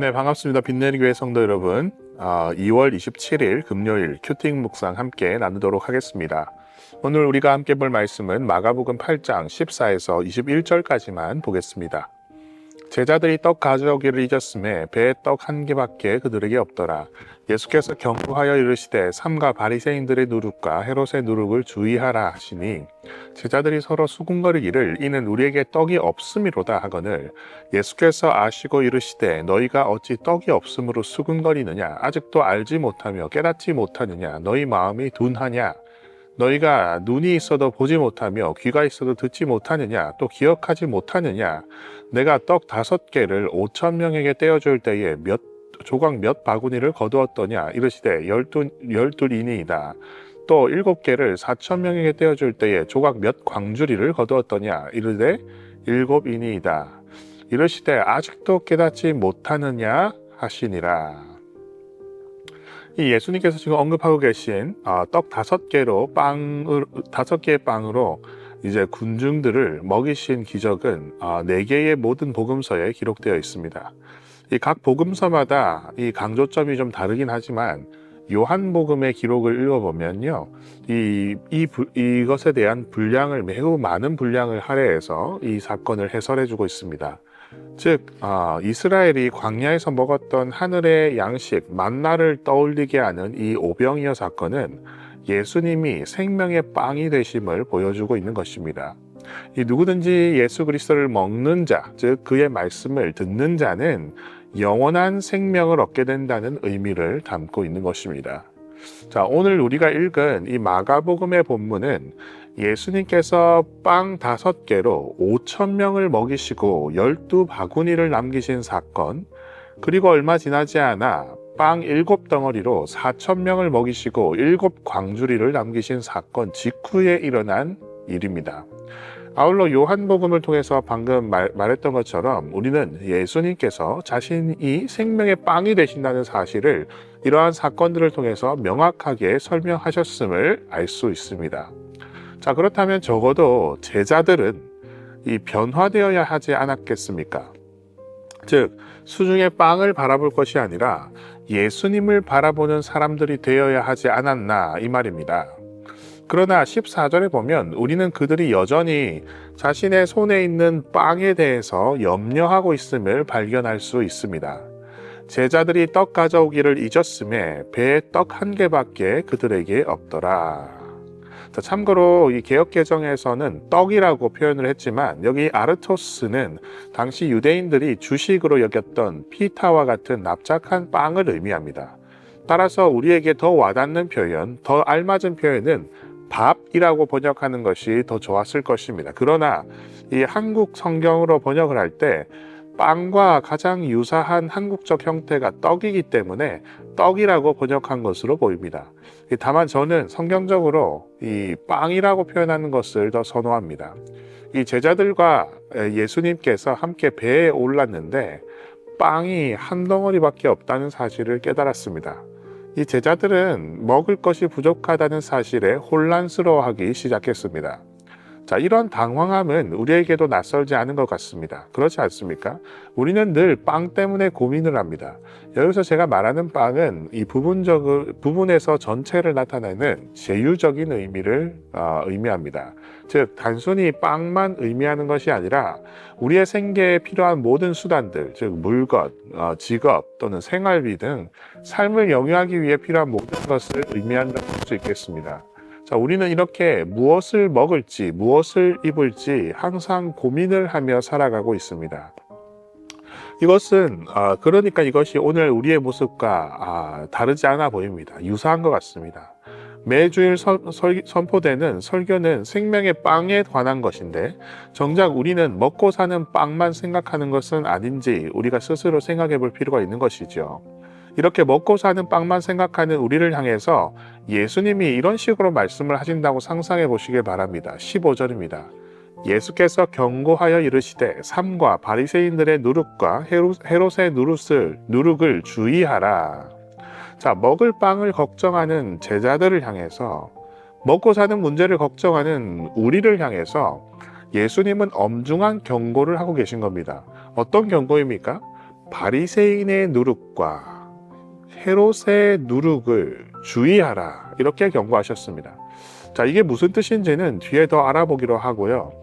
네, 반갑습니다. 빛내리교회 성도 여러분. 2월 27일 금요일 큐팅 묵상 함께 나누도록 하겠습니다. 오늘 우리가 함께 볼 말씀은 마가복음 8장 14에서 21절까지만 보겠습니다. 제자들이 떡 가져오기를 잊었음에 배에 떡 한 개밖에 그들에게 없더라. 예수께서 경고하여 이르시되 삼가 바리새인들의 누룩과 헤롯의 누룩을 주의하라 하시니 제자들이 서로 수군거리기를 이는 우리에게 떡이 없음이로다 하거늘 예수께서 아시고 이르시되 너희가 어찌 떡이 없음으로 수군거리느냐 아직도 알지 못하며 깨닫지 못하느냐 너희 마음이 둔하냐 너희가 눈이 있어도 보지 못하며 귀가 있어도 듣지 못하느냐 또 기억하지 못하느냐 내가 떡 5개를 5,000명에게 떼어줄 때에 조각 몇 바구니를 거두었더냐 이르시되 열둘이니이다. 또 7개를 4,000명에게 떼어줄 때에 조각 몇 광주리를 거두었더냐 이르되 7이니이다. 이르시되 아직도 깨닫지 못하느냐 하시니라. 이 예수님께서 지금 언급하고 계신 떡 5개의 빵으로 이제 군중들을 먹이신 기적은 4개의 모든 복음서에 기록되어 있습니다. 이 각 복음서마다 이 강조점이 좀 다르긴 하지만 요한복음의 기록을 읽어보면요, 이것에 대한 매우 많은 분량을 할애해서 이 사건을 해설해주고 있습니다. 즉, 이스라엘이 광야에서 먹었던 하늘의 양식 만나를 떠올리게 하는 이 오병이어 사건은 예수님이 생명의 빵이 되심을 보여주고 있는 것입니다. 이 누구든지 예수 그리스도를 먹는 자, 즉 그의 말씀을 듣는 자는 영원한 생명을 얻게 된다는 의미를 담고 있는 것입니다. 자, 오늘 우리가 읽은 이 마가복음의 본문은 예수님께서 빵 5개로 5,000명을 먹이시고 12바구니를 남기신 사건, 그리고 얼마 지나지 않아 빵 7덩어리로 4,000명을 먹이시고 7광주리를 남기신 사건 직후에 일어난 일입니다. 아울러 요한복음을 통해서 방금 말했던 것처럼 우리는 예수님께서 자신이 생명의 빵이 되신다는 사실을 이러한 사건들을 통해서 명확하게 설명하셨음을 알 수 있습니다. 자, 그렇다면 적어도 제자들은 이 변화되어야 하지 않았겠습니까? 즉, 수중의 빵을 바라볼 것이 아니라 예수님을 바라보는 사람들이 되어야 하지 않았나 이 말입니다. 그러나 14절에 보면 우리는 그들이 여전히 자신의 손에 있는 빵에 대해서 염려하고 있음을 발견할 수 있습니다. 제자들이 떡 가져오기를 잊었음에 배에 떡 1개밖에 그들에게 없더라. 자, 참고로 이 개역개정에서는 떡이라고 표현을 했지만 여기 아르토스는 당시 유대인들이 주식으로 여겼던 피타와 같은 납작한 빵을 의미합니다. 따라서 우리에게 더 와닿는 표현, 더 알맞은 표현은 밥이라고 번역하는 것이 더 좋았을 것입니다. 그러나 이 한국 성경으로 번역을 할 때 빵과 가장 유사한 한국적 형태가 떡이기 때문에 떡이라고 번역한 것으로 보입니다. 다만 저는 성경적으로 이 빵이라고 표현하는 것을 더 선호합니다. 이 제자들과 예수님께서 함께 배에 올랐는데 빵이 한 덩어리밖에 없다는 사실을 깨달았습니다. 이 제자들은 먹을 것이 부족하다는 사실에 혼란스러워하기 시작했습니다. 자, 이런 당황함은 우리에게도 낯설지 않은 것 같습니다. 그렇지 않습니까? 우리는 늘 빵 때문에 고민을 합니다. 여기서 제가 말하는 빵은 이 부분에서 전체를 나타내는 제휴적인 의미를 의미합니다. 즉, 단순히 빵만 의미하는 것이 아니라 우리의 생계에 필요한 모든 수단들, 즉 물건, 직업 또는 생활비 등 삶을 영위하기 위해 필요한 모든 것을 의미한다고 할 수 있겠습니다. 자, 우리는 이렇게 무엇을 먹을지, 무엇을 입을지 항상 고민을 하며 살아가고 있습니다. 그러니까 이것이 오늘 우리의 모습과 다르지 않아 보입니다. 유사한 것 같습니다. 매주일 선포되는 설교는 생명의 빵에 관한 것인데 정작 우리는 먹고 사는 빵만 생각하는 것은 아닌지 우리가 스스로 생각해 볼 필요가 있는 것이죠. 이렇게 먹고 사는 빵만 생각하는 우리를 향해서 예수님이 이런 식으로 말씀을 하신다고 상상해 보시길 바랍니다. 15절입니다. 예수께서 경고하여 이르시되 삼가 바리새인들의 누룩과 헤롯의 누룩을 주의하라. 자, 먹을 빵을 걱정하는 제자들을 향해서, 먹고 사는 문제를 걱정하는 우리를 향해서 예수님은 엄중한 경고를 하고 계신 겁니다. 어떤 경고입니까? 바리새인의 누룩과 헤롯의 누룩을 주의하라, 이렇게 경고하셨습니다. 자, 이게 무슨 뜻인지는 뒤에 더 알아보기로 하고요.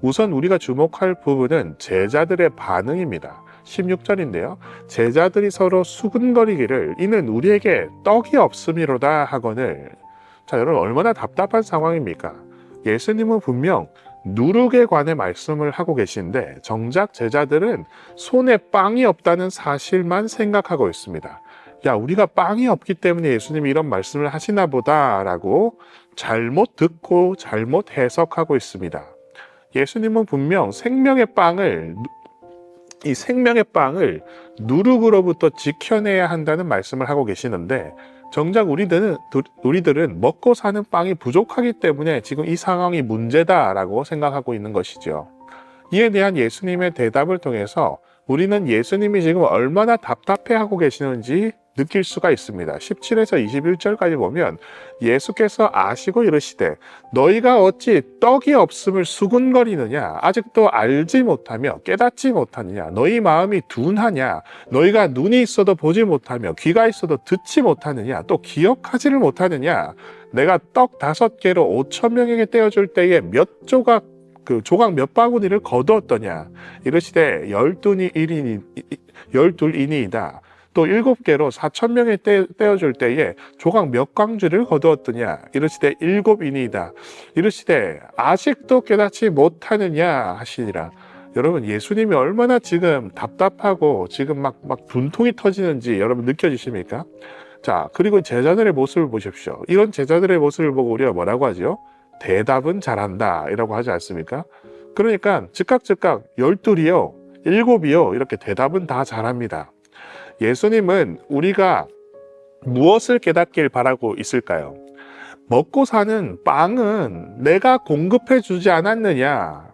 우선 우리가 주목할 부분은 제자들의 반응입니다. 16절인데요. 제자들이 서로 수군거리기를 이는 우리에게 떡이 없음이로다 하거늘. 자, 여러분 얼마나 답답한 상황입니까? 예수님은 분명 누룩에 관해 말씀을 하고 계신데 정작 제자들은 손에 빵이 없다는 사실만 생각하고 있습니다. 야, 우리가 빵이 없기 때문에 예수님이 이런 말씀을 하시나 보다라고 잘못 듣고 잘못 해석하고 있습니다. 예수님은 분명 이 생명의 빵을 누룩으로부터 지켜내야 한다는 말씀을 하고 계시는데 정작 우리들은 먹고 사는 빵이 부족하기 때문에 지금 이 상황이 문제다라고 생각하고 있는 것이죠. 이에 대한 예수님의 대답을 통해서 우리는 예수님이 지금 얼마나 답답해하고 계시는지 느낄 수가 있습니다. 17에서 21절까지 보면 예수께서 아시고 이르시되 너희가 어찌 떡이 없음을 수군거리느냐, 아직도 알지 못하며 깨닫지 못하느냐, 너희 마음이 둔하냐, 너희가 눈이 있어도 보지 못하며 귀가 있어도 듣지 못하느냐, 또 기억하지를 못하느냐, 내가 떡 5개로 5,000명에게 떼어줄 때에 몇 조각 조각 몇 바구니를 거두었더냐, 이르시되 12이니이다. 또 7개로 4,000명에 떼어줄 때에 조각 몇 광주를 거두었더냐, 이르시되 7이니이다. 이르시되 아직도 깨닫지 못하느냐 하시니라. 여러분, 예수님이 얼마나 지금 답답하고 지금 막 분통이 터지는지 여러분 느껴지십니까? 자, 그리고 제자들의 모습을 보십시오. 이런 제자들의 모습을 보고 우리가 뭐라고 하죠? 대답은 잘한다 이라고 하지 않습니까? 그러니까 즉각 12이요 7이요 이렇게 대답은 다 잘합니다. 예수님은 우리가 무엇을 깨닫길 바라고 있을까요? 먹고 사는 빵은 내가 공급해 주지 않았느냐,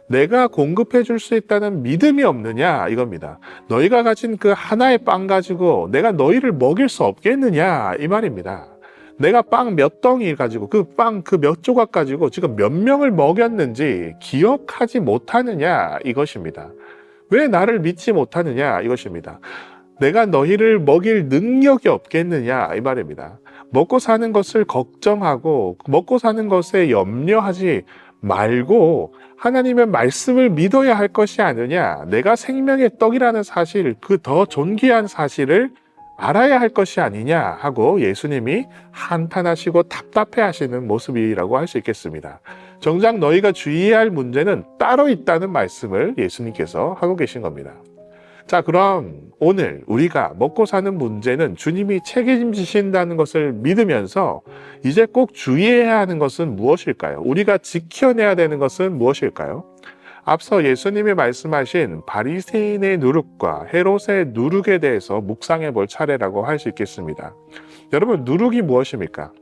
내가 공급해 줄 수 있다는 믿음이 없느냐, 이겁니다. 너희가 가진 그 하나의 빵 가지고 내가 너희를 먹일 수 없겠느냐, 이 말입니다. 내가 빵 몇 덩이 가지고 그 몇 조각 가지고 지금 몇 명을 먹였는지 기억하지 못하느냐, 이것입니다. 왜 나를 믿지 못하느냐, 이것입니다. 내가 너희를 먹일 능력이 없겠느냐, 이 말입니다. 먹고 사는 것을 걱정하고 먹고 사는 것에 염려하지 말고 하나님의 말씀을 믿어야 할 것이 아니냐, 내가 생명의 떡이라는 사실, 그 더 존귀한 사실을 알아야 할 것이 아니냐 하고 예수님이 한탄하시고 답답해 하시는 모습이라고 할 수 있겠습니다. 정작 너희가 주의해야 할 문제는 따로 있다는 말씀을 예수님께서 하고 계신 겁니다. 자, 그럼 오늘 우리가 먹고 사는 문제는 주님이 책임지신다는 것을 믿으면서 이제 꼭 주의해야 하는 것은 무엇일까요? 우리가 지켜내야 되는 것은 무엇일까요? 앞서 예수님이 말씀하신 바리새인의 누룩과 헤롯의 누룩에 대해서 묵상해 볼 차례라고 할 수 있겠습니다. 여러분, 누룩이 무엇입니까?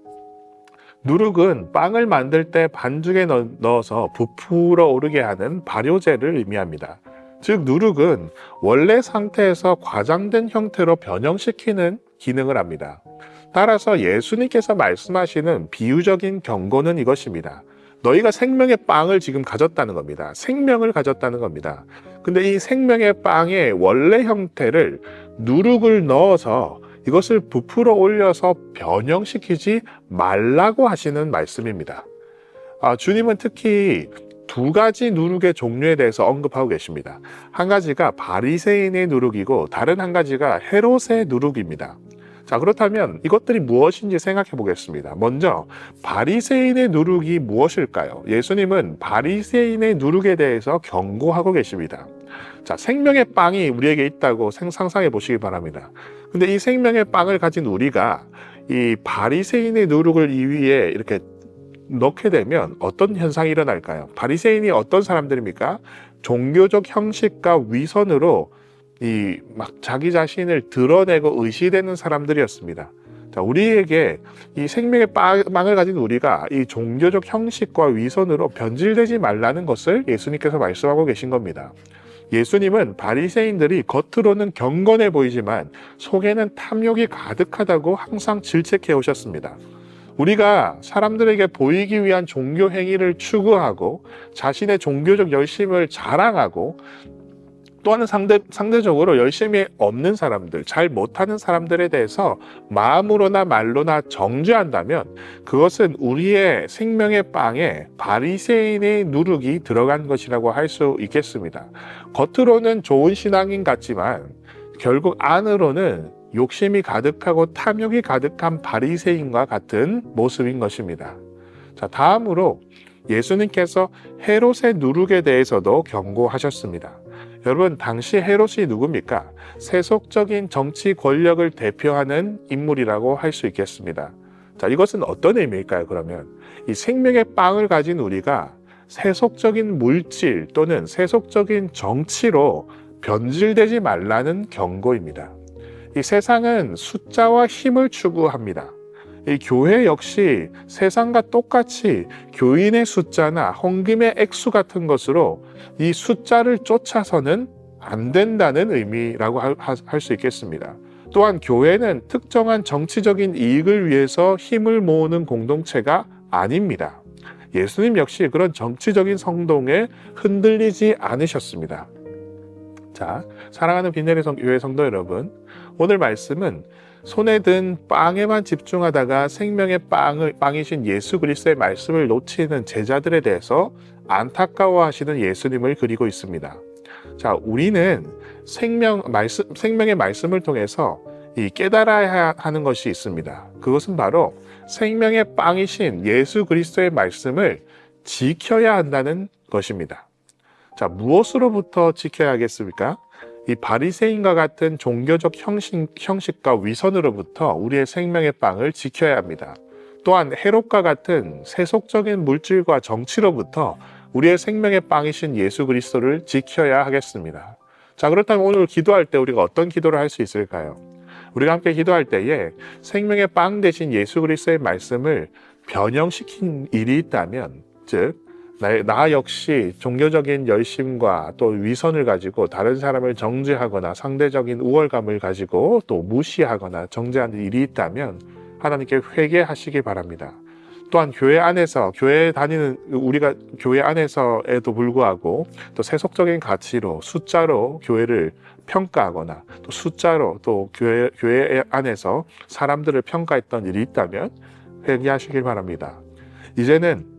누룩은 빵을 만들 때 반죽에 넣어서 부풀어 오르게 하는 발효제를 의미합니다. 즉, 누룩은 원래 상태에서 과장된 형태로 변형시키는 기능을 합니다. 따라서 예수님께서 말씀하시는 비유적인 경고는 이것입니다. 너희가 생명의 빵을 지금 가졌다는 겁니다. 생명을 가졌다는 겁니다. 근데 이 생명의 빵의 원래 형태를 누룩을 넣어서 이것을 부풀어 올려서 변형시키지 말라고 하시는 말씀입니다. 주님은 특히 2가지 누룩의 종류에 대해서 언급하고 계십니다. 한 가지가 바리새인의 누룩이고 다른 한 가지가 헤롯의 누룩입니다. 자, 그렇다면 이것들이 무엇인지 생각해 보겠습니다. 먼저 바리새인의 누룩이 무엇일까요? 예수님은 바리새인의 누룩에 대해서 경고하고 계십니다. 자, 생명의 빵이 우리에게 있다고 상상해 보시기 바랍니다. 근데 이 생명의 빵을 가진 우리가 이 바리새인의 누룩을 이 위에 이렇게 넣게 되면 어떤 현상이 일어날까요? 바리새인이 어떤 사람들입니까? 종교적 형식과 위선으로 자기 자신을 드러내고 의시되는 사람들이었습니다. 자, 우리에게 이 생명의 빵을 가진 우리가 이 종교적 형식과 위선으로 변질되지 말라는 것을 예수님께서 말씀하고 계신 겁니다. 예수님은 바리새인들이 겉으로는 경건해 보이지만 속에는 탐욕이 가득하다고 항상 질책해 오셨습니다. 우리가 사람들에게 보이기 위한 종교 행위를 추구하고 자신의 종교적 열심을 자랑하고 또한 상대적으로 열심히 없는 사람들, 잘 못하는 사람들에 대해서 마음으로나 말로나 정죄한다면 그것은 우리의 생명의 빵에 바리새인의 누룩이 들어간 것이라고 할 수 있겠습니다. 겉으로는 좋은 신앙인 같지만 결국 안으로는 욕심이 가득하고 탐욕이 가득한 바리새인과 같은 모습인 것입니다. 자, 다음으로 예수님께서 헤롯의 누룩에 대해서도 경고하셨습니다. 여러분, 당시 헤롯이 누굽니까? 세속적인 정치 권력을 대표하는 인물이라고 할 수 있겠습니다. 자, 이것은 어떤 의미일까요, 그러면? 이 생명의 빵을 가진 우리가 세속적인 물질 또는 세속적인 정치로 변질되지 말라는 경고입니다. 이 세상은 숫자와 힘을 추구합니다. 이 교회 역시 세상과 똑같이 교인의 숫자나 헌금의 액수 같은 것으로 이 숫자를 쫓아서는 안 된다는 의미라고 할 수 있겠습니다. 또한 교회는 특정한 정치적인 이익을 위해서 힘을 모으는 공동체가 아닙니다. 예수님 역시 그런 정치적인 성동에 흔들리지 않으셨습니다. 자, 사랑하는 빈내리 교회 성도 여러분, 오늘 말씀은 손에 든 빵에만 집중하다가 생명의 빵이신 예수 그리스도의 말씀을 놓치는 제자들에 대해서 안타까워하시는 예수님을 그리고 있습니다. 자, 우리는 생명의 말씀을 통해서 이 깨달아야 하는 것이 있습니다. 그것은 바로 생명의 빵이신 예수 그리스도의 말씀을 지켜야 한다는 것입니다. 자, 무엇으로부터 지켜야 하겠습니까? 이 바리새인과 같은 종교적 형식과 위선으로부터 우리의 생명의 빵을 지켜야 합니다. 또한 헤롯과 같은 세속적인 물질과 정치로부터 우리의 생명의 빵이신 예수 그리스도를 지켜야 하겠습니다. 자, 그렇다면 오늘 기도할 때 우리가 어떤 기도를 할 수 있을까요? 우리가 함께 기도할 때에 생명의 빵 대신 예수 그리스도의 말씀을 변형시킨 일이 있다면, 즉 나 역시 종교적인 열심과 또 위선을 가지고 다른 사람을 정죄하거나 상대적인 우월감을 가지고 또 무시하거나 정죄하는 일이 있다면 하나님께 회개하시기 바랍니다. 또한 교회 안에서에도 불구하고 또 세속적인 가치로 숫자로 교회를 평가하거나 또 숫자로 또 교회 안에서 사람들을 평가했던 일이 있다면 회개하시길 바랍니다. 이제는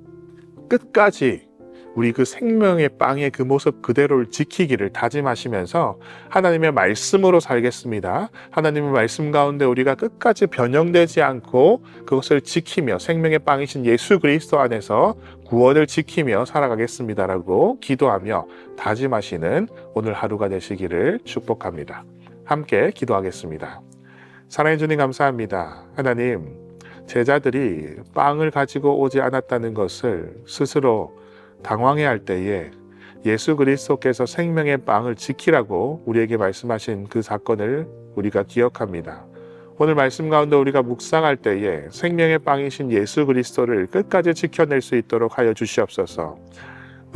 끝까지 우리 그 생명의 빵의 그 모습 그대로를 지키기를 다짐하시면서 하나님의 말씀으로 살겠습니다. 하나님의 말씀 가운데 우리가 끝까지 변형되지 않고 그것을 지키며 생명의 빵이신 예수 그리스도 안에서 구원을 지키며 살아가겠습니다라고 기도하며 다짐하시는 오늘 하루가 되시기를 축복합니다. 함께 기도하겠습니다. 사랑해 주님 감사합니다. 하나님, 제자들이 빵을 가지고 오지 않았다는 것을 스스로 당황해할 때에 예수 그리스도께서 생명의 빵을 지키라고 우리에게 말씀하신 그 사건을 우리가 기억합니다. 오늘 말씀 가운데 우리가 묵상할 때에 생명의 빵이신 예수 그리스도를 끝까지 지켜낼 수 있도록 하여 주시옵소서.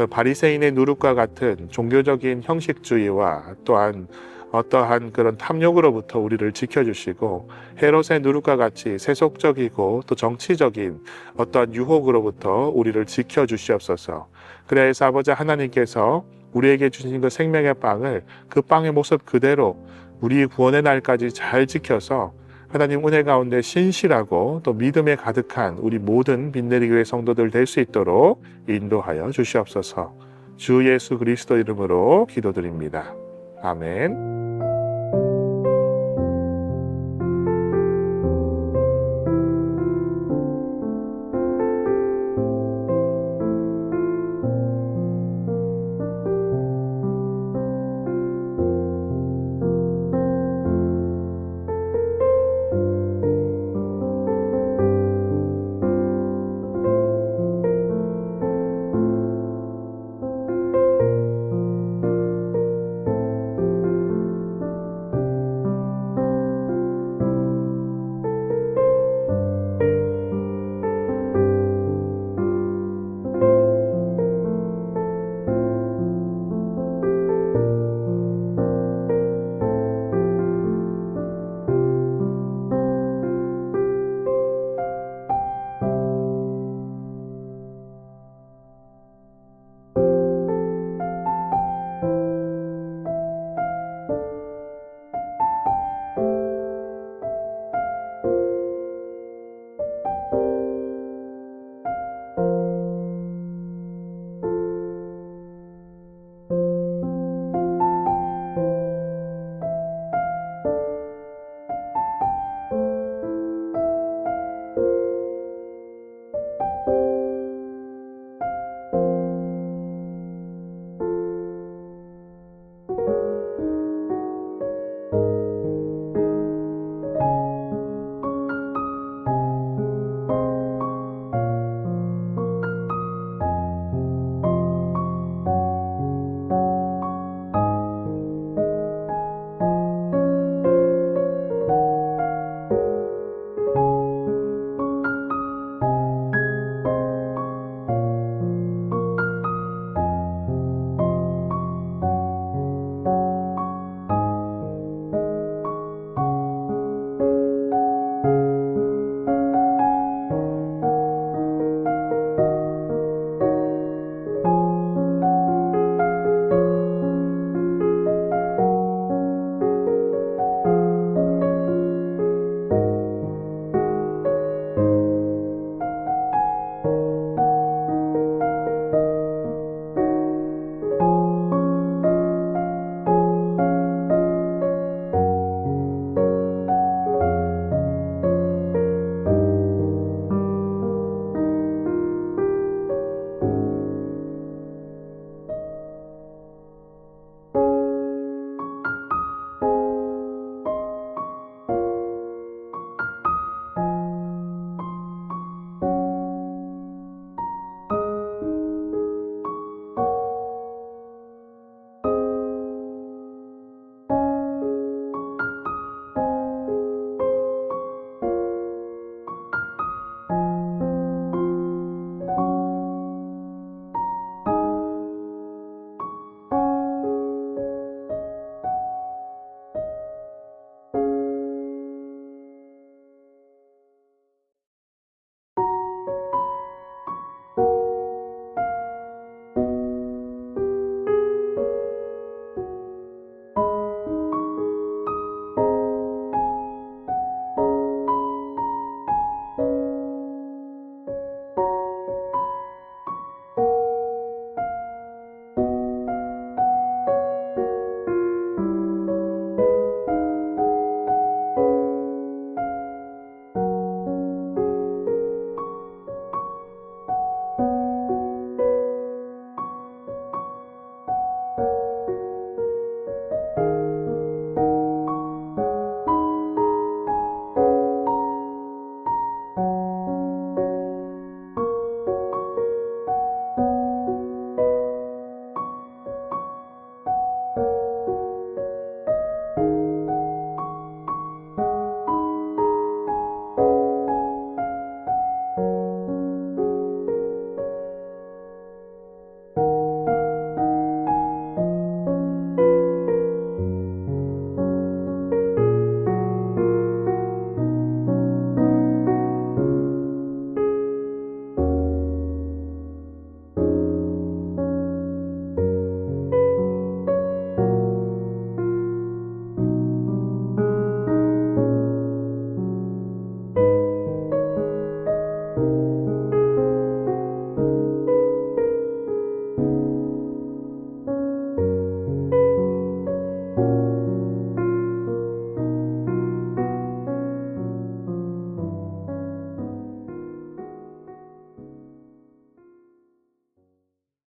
바리새인의 누룩과 같은 종교적인 형식주의와 또한 어떠한 그런 탐욕으로부터 우리를 지켜주시고 헤롯의 누룩과 같이 세속적이고 또 정치적인 어떠한 유혹으로부터 우리를 지켜주시옵소서. 그래야 해서 아버지 하나님께서 우리에게 주신 그 생명의 빵을 그 빵의 모습 그대로 우리 구원의 날까지 잘 지켜서 하나님 은혜 가운데 신실하고 또 믿음에 가득한 우리 모든 빈내리 교회 성도들 될 수 있도록 인도하여 주시옵소서. 주 예수 그리스도 이름으로 기도드립니다. 아멘.